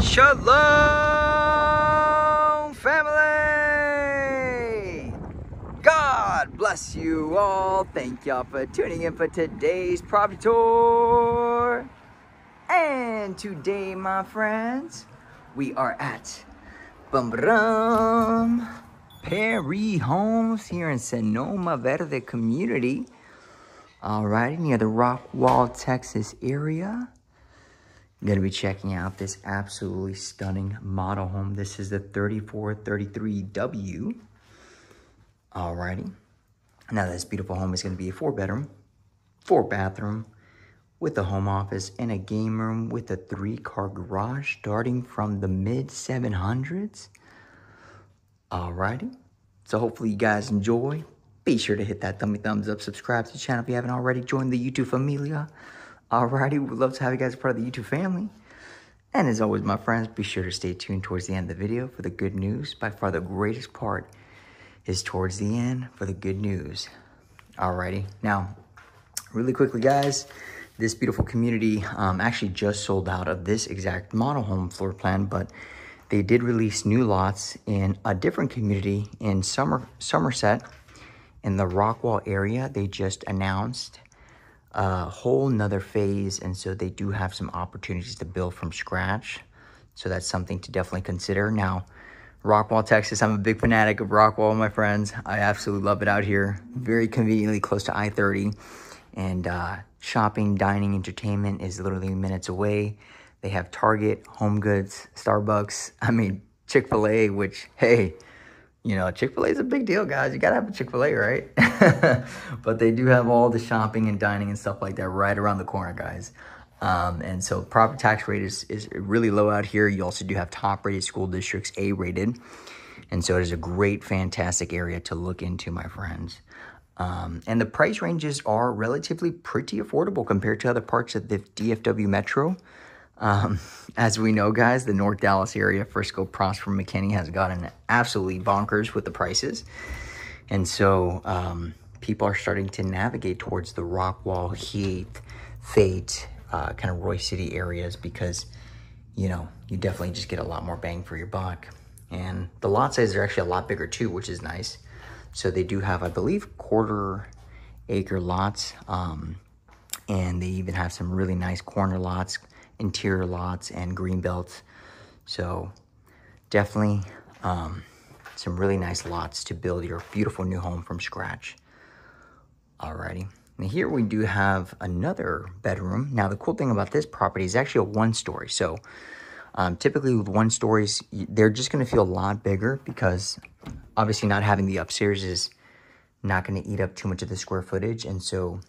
Shalom, family! God bless you all. Thank y'all for tuning in for today's property tour. And today, my friends, we are at Perry Homes here in Sonoma Verde community. Alrighty, near the Rockwall, Texas area. I'm going to be checking out this absolutely stunning model home. This is the 3433W. Alrighty. Now this beautiful home is going to be a 4-bedroom, 4-bathroom with a home office and a game room with a 3-car garage starting from the mid-700s. Alrighty. So hopefully you guys enjoy. Be sure to hit that thumbs up, subscribe to the channel if you haven't already, joined the YouTube familia. Alrighty, we'd love to have you guys a part of the YouTube family. And as always, my friends, be sure to stay tuned towards the end of the video for the good news. By far the greatest part is towards the end for the good news. Alrighty, now, really quickly, guys, this beautiful community actually just sold out of this exact model home floor plan, but they did release new lots in a different community in Somerset in the Rockwall area. They just announced a whole nother phase, and so they do have some opportunities to build from scratch, so that's something to definitely consider. Now, Rockwall, Texas, I'm a big fanatic of Rockwall, my friends. I absolutely love it out here. Very conveniently close to I-30, and shopping, dining, entertainment is literally minutes away. They have Target, Home Goods, Starbucks, I mean Chick-fil-A, which, hey, you know, Chick-fil-A is a big deal, guys. You gotta have a Chick-fil-A, right? But they do have all the shopping and dining and stuff like that right around the corner, guys. And so property tax rate is really low out here. You also do have top-rated school districts, A-rated. And so it is a great, fantastic area to look into, my friends. And the price ranges are relatively pretty affordable compared to other parts of the DFW Metro. As we know, guys, the North Dallas area, Frisco, Prosper, McKinney has gotten absolutely bonkers with the prices. And so people are starting to navigate towards the Rockwall, Heath, Fate, kind of Roy City areas because, you know, you definitely just get a lot more bang for your buck. And the lot sizes are actually a lot bigger too, which is nice. So they do have, I believe, 1/4-acre lots. And they even have some really nice corner lots, interior lots, and green belts. So definitely some really nice lots to build your beautiful new home from scratch. Alrighty. Now here we do have another bedroom. Now the cool thing about this property is actually a 1-story. So typically with 1-stories, they're just going to feel a lot bigger because obviously not having the upstairs is not going to eat up too much of the square footage. And so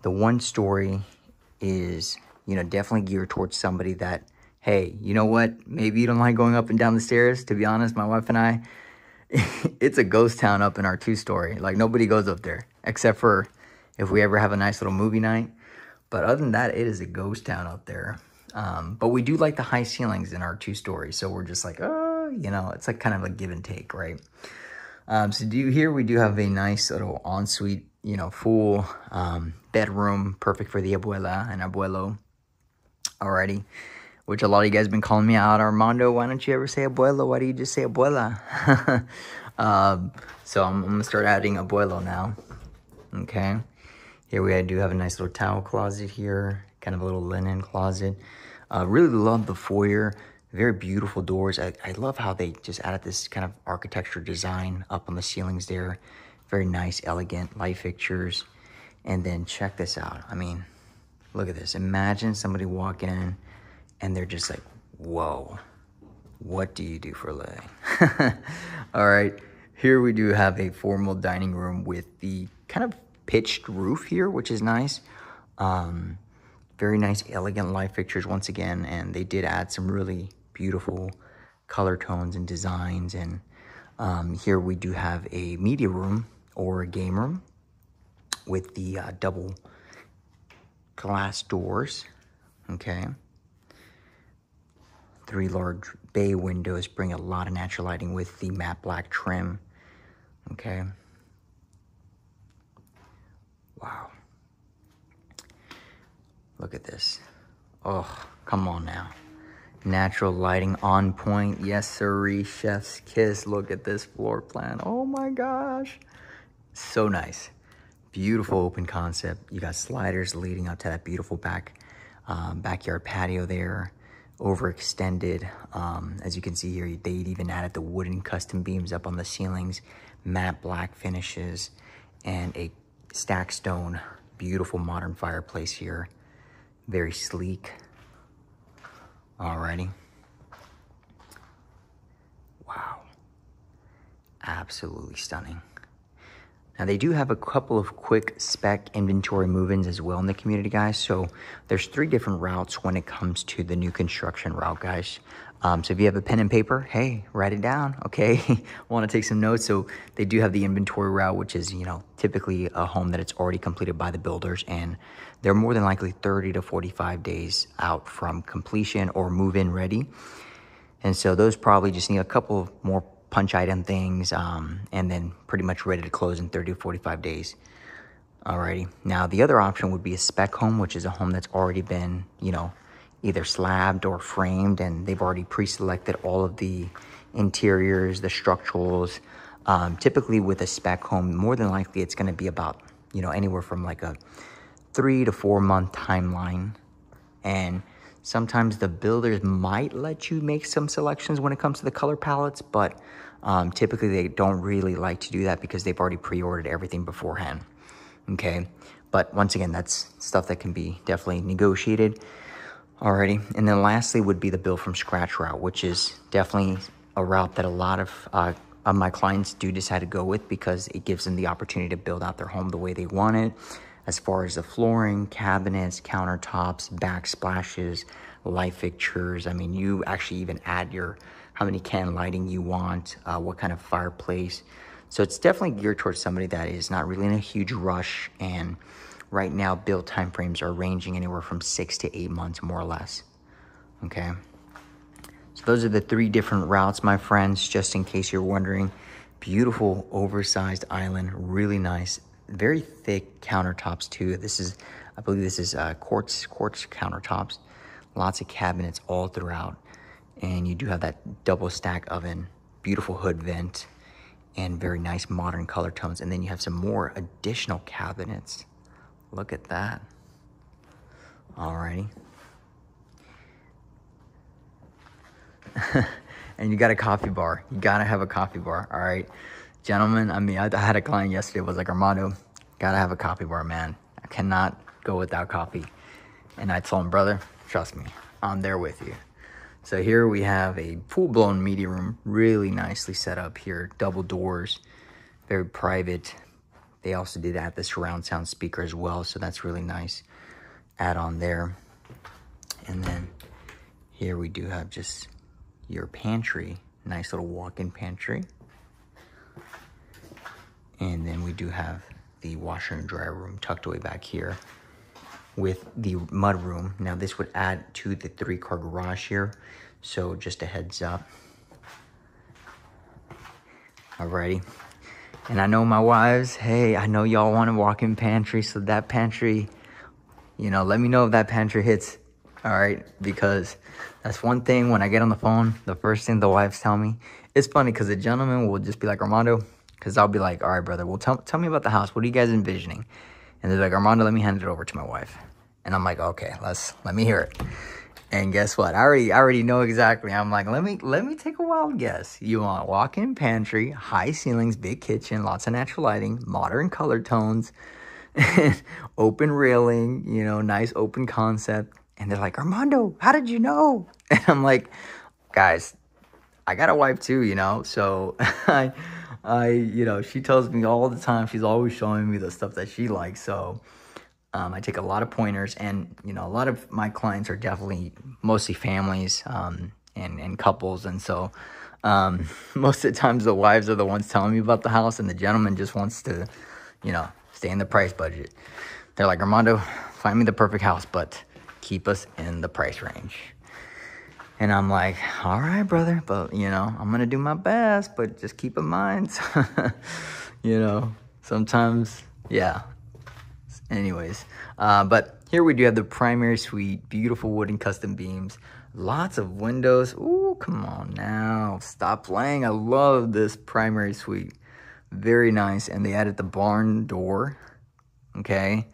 the 1-story is, you know, definitely geared towards somebody that, hey, you know what? Maybe you don't like going up and down the stairs. To be honest, my wife and I, it's a ghost town up in our 2-story. Like, nobody goes up there except for if we ever have a nice little movie night. But other than that, it is a ghost town up there. But we do like the high ceilings in our 2-story. So we're just like, oh, you know, it's like kind of a give and take, right? So here we do have a nice little ensuite, you know, full bedroom, perfect for the abuela and abuelo. Alrighty, which a lot of you guys have been calling me out. Armando, why don't you ever say abuelo? Why do you just say abuela? So I'm going to start adding abuelo now. Okay. Here we do have a nice little towel closet here. Kind of a little linen closet. Really love the foyer. Very beautiful doors. I love how they just added this kind of architecture design up on the ceilings there. Very nice, elegant light fixtures. And then check this out. I mean, look at this. Imagine somebody walking in and they're just like, whoa, what do you do for a living? All right, here we do have a formal dining room with the kind of pitched roof here, which is nice. Very nice, elegant light fixtures once again. And they did add some really beautiful color tones and designs. And here we do have a media room or a game room with the double glass doors. Okay. 3 large bay windows bring a lot of natural lighting with the matte black trim. Okay. Wow. Look at this. Oh, come on now. Natural lighting on point. Yes, sirree. Chef's kiss. Look at this floor plan. Oh my gosh. So nice. Beautiful open concept. You got sliders leading up to that beautiful backyard patio there. Overextended. As you can see here, they even added the wooden custom beams up on the ceilings. Matte black finishes. And a stacked stone. Beautiful modern fireplace here. Very sleek. Alrighty. Wow. Absolutely stunning. Now they do have a couple of quick spec inventory move-ins as well in the community, guys. So there's 3 different routes when it comes to the new construction route, guys. So if you have a pen and paper, hey, write it down, okay? Want to take some notes? So they do have the inventory route, which is, you know, typically a home that it's already completed by the builders, and they're more than likely 30 to 45 days out from completion or move-in ready. And so those probably just need a couple of more punch item things, and then pretty much ready to close in 30 to 45 days. Alrighty. Now the other option would be a spec home, which is a home that's already been, you know, either slabbed or framed, and they've already pre-selected all of the interiors, the structurals. Typically with a spec home, more than likely it's going to be about, you know, anywhere from like a 3 to 4 month timeline. And sometimes the builders might let you make some selections when it comes to the color palettes, but typically they don't really like to do that because they've already pre-ordered everything beforehand. Okay, but once again, that's stuff that can be definitely negotiated. Alrighty, and then lastly would be the build from scratch route, which is definitely a route that a lot of my clients do decide to go with because it gives them the opportunity to build out their home the way they want it. As far as the flooring, cabinets, countertops, backsplashes, light fixtures. I mean, you actually even add how many can lighting you want, what kind of fireplace. So it's definitely geared towards somebody that is not really in a huge rush. And right now, build timeframes are ranging anywhere from 6 to 8 months, more or less. Okay. So those are the 3 different routes, my friends, just in case you're wondering. Beautiful, oversized island, really nice. Very thick countertops too. I believe this is quartz countertops. Lots of cabinets all throughout. And you do have that double stack oven, beautiful hood vent, and very nice modern color tones. And then you have some more additional cabinets. Look at that. Alrighty. And you got a coffee bar. You gotta have a coffee bar, all right? Gentlemen, I mean, I had a client yesterday was like, Armando, gotta have a coffee bar, man. I cannot go without coffee. And I told him, brother, trust me, I'm there with you. So here we have a full-blown media room, really nicely set up here. Double doors, very private. They also did add the surround sound speaker as well, so that's really nice add-on there. And then here we do have just your pantry, nice little walk-in pantry. And then we do have the washer and dryer room tucked away back here with the mud room. Now this would add to the 3-car garage here. So just a heads up. Alrighty. And I know my wives, hey, I know y'all want a walk-in pantry. So that pantry, you know, let me know if that pantry hits. All right, because that's one thing when I get on the phone, the first thing the wives tell me. It's funny because the gentleman will just be like, Armando, because I'll be like, all right, brother, well, tell me about the house. What are you guys envisioning? And they're like, Armando, let me hand it over to my wife. And I'm like, okay, let me hear it. And guess what? I already know exactly. I'm like, let me take a wild guess. You want walk-in pantry, high ceilings, big kitchen, lots of natural lighting, modern color tones, open railing, you know, nice open concept. And they're like, Armando, how did you know? And I'm like, guys, I got a wife too, you know? So you know, she tells me all the time. She's always showing me the stuff that she likes. So I take a lot of pointers, and, you know, a lot of my clients are definitely mostly families and couples. And so most of the times the wives are the ones telling me about the house, and the gentleman just wants to, you know, stay in the price budget. They're like, Armando, find me the perfect house, but keep us in the price range. And I'm like, all right, brother, but, you know, I'm going to do my best, but just keep in mind, you know, sometimes, yeah. Anyways, but here we do have the primary suite, beautiful wooden custom beams, Lots of windows. Ooh, come on now. Stop playing. I love this primary suite. Very nice. And they added the barn door. Okay.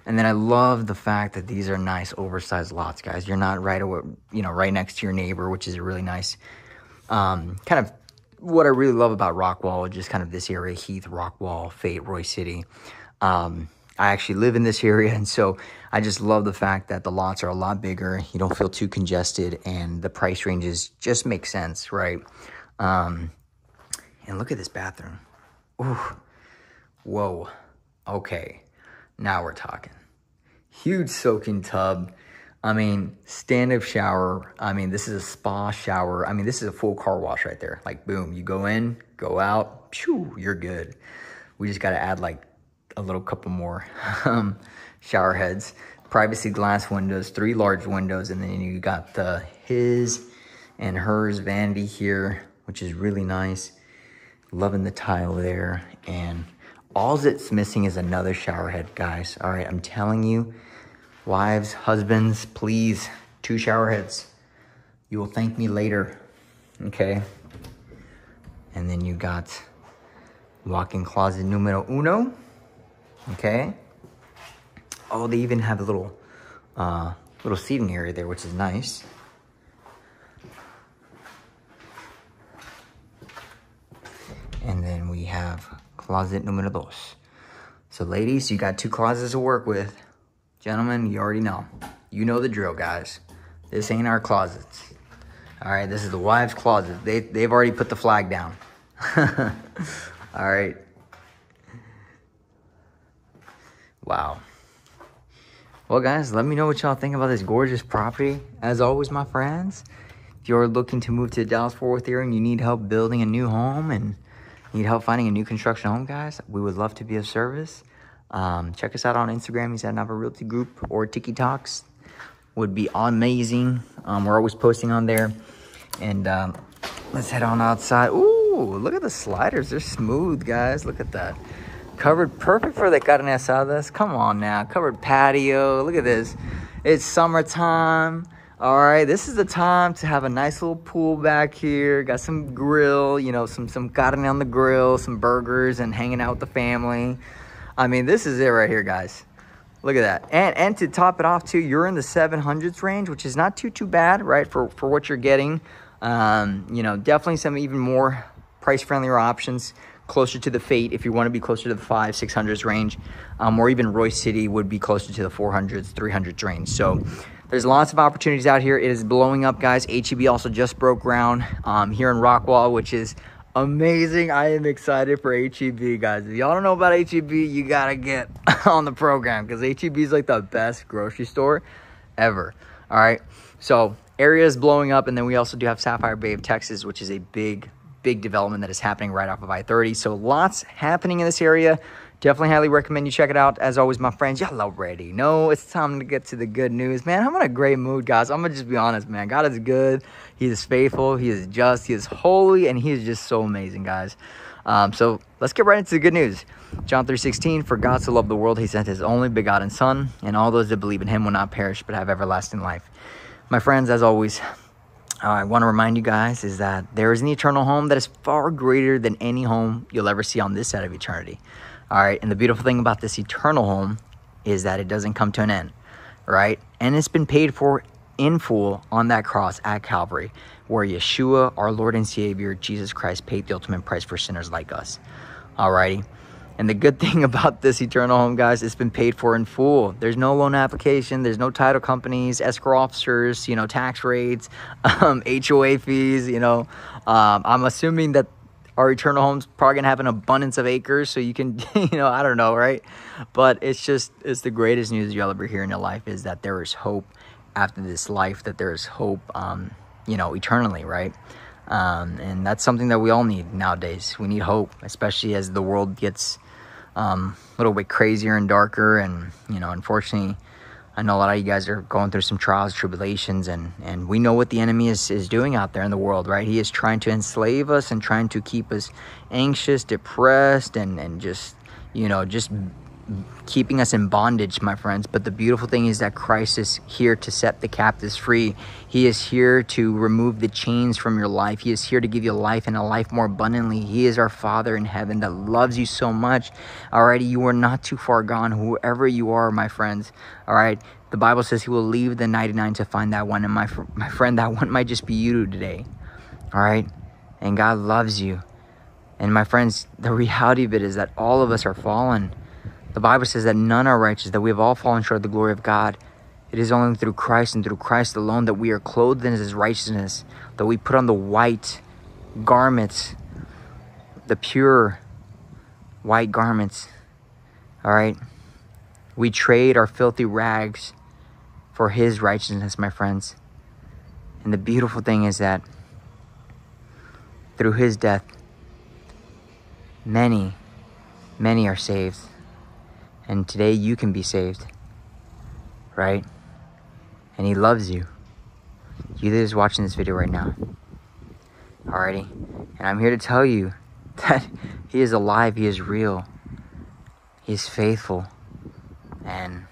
And then I love the fact that these are nice oversized lots, guys. You're not right away, right next to your neighbor, which is a really nice, kind of what I really love about Rockwall, just kind of this area, Heath, Rockwall, Fate, Roy City. I actually live in this area, and so I just love the fact that the lots are a lot bigger. You don't feel too congested, and the price ranges just make sense, right? And look at this bathroom. Ooh, whoa, okay, now we're talking. Huge soaking tub. I mean, stand-up shower. I mean, this is a spa shower. I mean, this is a full car wash right there. Like, boom, you go in, go out, phew, you're good. We just got to add, like, a little couple more shower heads. Privacy glass windows, 3 large windows, and then you got the his and hers vanity here, which is really nice. Loving the tile there. And all that's missing is another shower head, guys. All right, I'm telling you, wives, husbands, please, 2 shower heads. You will thank me later, okay? And then you got walk-in closet numero uno, okay? Oh, they even have a little seating area there, which is nice. And then we have closet numero dos. So ladies, you got 2 closets to work with. Gentlemen, you already know. You know the drill, guys. This ain't our closets. All right, this is the wives' closet. They've already put the flag down. All right. Wow. Well, guys, let me know what y'all think about this gorgeous property. As always, my friends, if you're looking to move to the Dallas-Fort Worth area and you need help building a new home and need help finding a new construction home, guys, we would love to be of service. Check us out on Instagram. He's at NavaRealtyGroup or TikToks. Would be amazing. We're always posting on there. And let's head on outside. Ooh, look at the sliders. They're smooth, guys. Look at that. Covered, perfect for the carne asadas. Come on now. Covered patio. Look at this. It's summertime. All right, this is the time to have a nice little pool back here. Got some grill, some carne on the grill, some burgers, and hanging out with the family. I mean, this is it right here, guys. Look at that. And to top it off, too, you're in the 700s range, which is not too bad, right, for what you're getting. Definitely some even more price-friendlier options closer to the Fate if you want to be closer to the 500-600s range. Or even Roy City would be closer to the 400s, 300s range. So there's lots of opportunities out here. It is blowing up, guys. HEB also just broke ground here in Rockwall, which is amazing. I am excited for HEB, guys. If y'all don't know about HEB, you gotta get on the program because HEB is like the best grocery store ever. All right, so area is blowing up, and then we also do have Sapphire Bay of Texas, which is a big development that is happening right off of I-30. So lots happening in this area. Definitely highly recommend you check it out. As always, my friends, y'all already know it's time to get to the good news. Man, I'm in a great mood, guys. I'm going to just be honest, man. God is good. He is faithful. He is just. He is holy. And he is just so amazing, guys. So let's get right into the good news. John 3:16, for God so loved the world, he sent his only begotten Son, and all those that believe in him will not perish but have everlasting life. My friends, as always, I want to remind you guys is that there is an eternal home that is far greater than any home you'll ever see on this side of eternity. All right, and the beautiful thing about this eternal home is that it doesn't come to an end, right? And it's been paid for in full on that cross at Calvary, where Yeshua, our Lord and Savior, Jesus Christ, paid the ultimate price for sinners like us. All righty. And the good thing about this eternal home, guys, it's been paid for in full. There's no loan application. There's no title companies, escrow officers, tax rates, HOA fees, I'm assuming that our eternal home's probably going to have an abundance of acres, so you can, I don't know, right? But it's the greatest news you'll ever hear in your life is that there is hope after this life, that there is hope, eternally, right? And that's something that we all need nowadays. We need hope, especially as the world gets a little bit crazier and darker. And, unfortunately, I know a lot of you guys are going through some trials, tribulations, and we know what the enemy is doing out there in the world, right? He is trying to enslave us and trying to keep us anxious, depressed, and just keeping us in bondage, my friends. But the beautiful thing is that Christ is here to set the captives free. He is here to remove the chains from your life. He is here to give you life and a life more abundantly. He is our Father in heaven that loves you so much. Alrighty, you are not too far gone, whoever you are, my friends. All right, the Bible says he will leave the 99 to find that one. And my friend, that one might just be you today. All right, and God loves you. And my friends, the reality of it is that all of us are fallen. The Bible says that none are righteous, that we have all fallen short of the glory of God. It is only through Christ and through Christ alone that we are clothed in his righteousness, that we put on the white garments, the pure white garments. All right? We trade our filthy rags for his righteousness, my friends. And the beautiful thing is that through his death, many are saved. And today you can be saved, right? And he loves you. You that is watching this video right now. Alrighty? And I'm here to tell you that he is alive, he is real. He is faithful. And,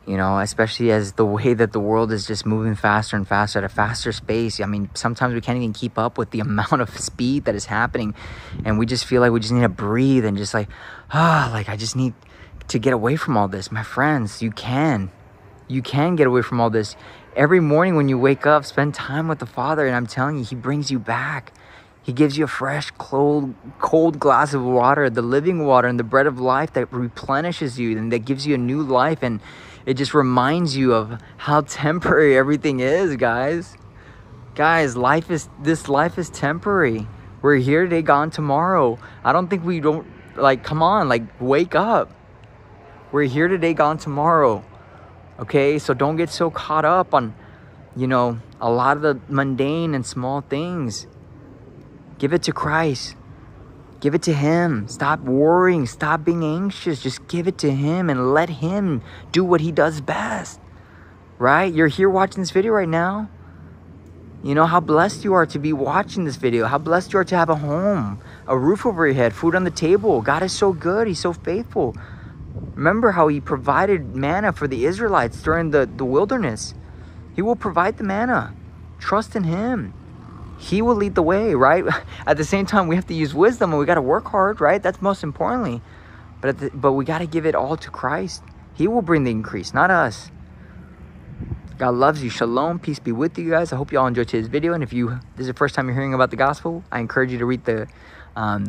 you know, especially as the way that the world is just moving faster and faster at a faster pace. I mean, sometimes we can't even keep up with the amount of speed that is happening. And we just feel like we just need to breathe and just like, I just need to get away from all this. My friends, you can get away from all this. Every morning when you wake up, spend time with the Father, and I'm telling you, he brings you back. He gives you a fresh, cold glass of water, the living water and the bread of life that replenishes you and that gives you a new life. And it just reminds you of how temporary everything is, guys. Guys, this life is temporary. We're here today, gone tomorrow. I don't think we don't, come on, wake up. We're here today, gone tomorrow. Okay, so don't get so caught up on, a lot of the mundane and small things. Give it to Christ. Give it to him. Stop worrying. Stop being anxious. Just give it to him and let him do what he does best. Right? You're here watching this video right now. You know how blessed you are to be watching this video. How blessed you are to have a home, a roof over your head, food on the table. God is so good. He's so faithful. Remember how he provided manna for the Israelites during the wilderness. He will provide the manna. Trust in him. He will lead the way, right? At the same time, we have to use wisdom and we got to work hard, right? That's most importantly. But we got to give it all to Christ. He will bring the increase, not us. God loves you. Shalom. Peace be with you guys. I hope you all enjoyed today's video. And if this is the first time you're hearing about the gospel, I encourage you to read the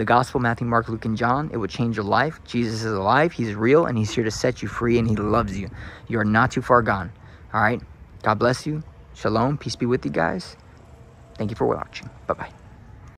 gospel, Matthew, Mark, Luke, and John. It will change your life. Jesus is alive. He's real. And he's here to set you free. And he loves you. You are not too far gone. All right. God bless you. Shalom. Peace be with you guys. Thank you for watching. Bye-bye.